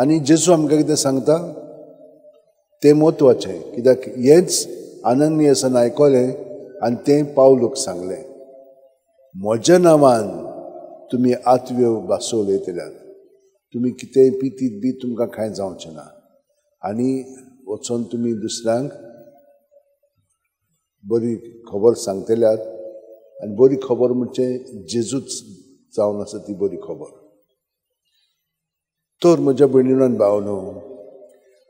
आनी जेजू आमकां कितें सांगता तें म्हत्वाचें, कित्याक हेंच अननियासान आयकलें आनी तें पावलूक सांगलें, म्हज्या नांवान तुमी आत्व्यो भासो उलयतल्यात, तुमी कितेंय पितीत बी तुमकां कांय जावचें ना, आनी वचोन तुमी दुसऱ्यांक बरी खबर सांगतल्यात, आनी बरी खबर म्हणजे जेजूच जावन आसा ती बरी खबर. तर म्हज्या भयणीनो आनी भावनो,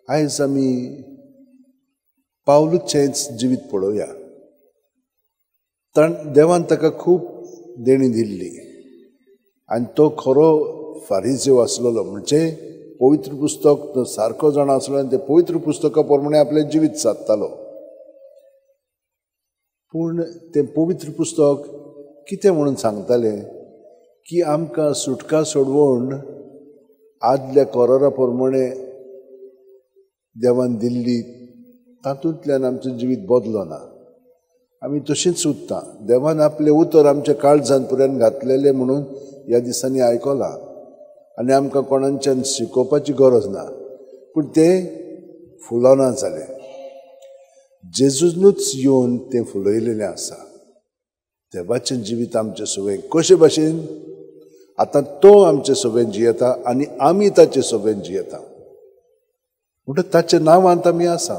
आयज आमी पावलूचेंच जिवीत पळोवया. देवान ताका खूब देणी दिल्ली आनी तो खरो फारिझेव आसलेलो, म्हणजे पवित्र पुस्तक तो सारको जाण आसलो आनी ते पवित्र पुस्तका प्रमाणे आपलें जिवीत सादतालो. पूण तें पवित्र पुस्तक कितें म्हणून सांगतालें की आमकां सुटका सोडवून आदल्या करारा प्रमाणे देवान दिल्ली तातूंतल्यान आमचें जिवीत बदलो ना. आमी तशींच उरता. देवान आपलें उतर आमच्या काळजांत पर्यंत घातलेलें म्हणून ह्या दिसांनी आयकलां आनी आमकां कोणाच्यान शिकोवपाची गरज ना, पूण तें फुलोना जालें. जेजूनूच येवन तें फुलयलेलें आसा. देवाचें जिवीत आमचे सोबेन कशे भाशेन आतां तो आमचे सोबेन जियेता आनी आमी ताचे सोबेन जियेता, म्हणटच ताच्या नांवांत आमी आसा.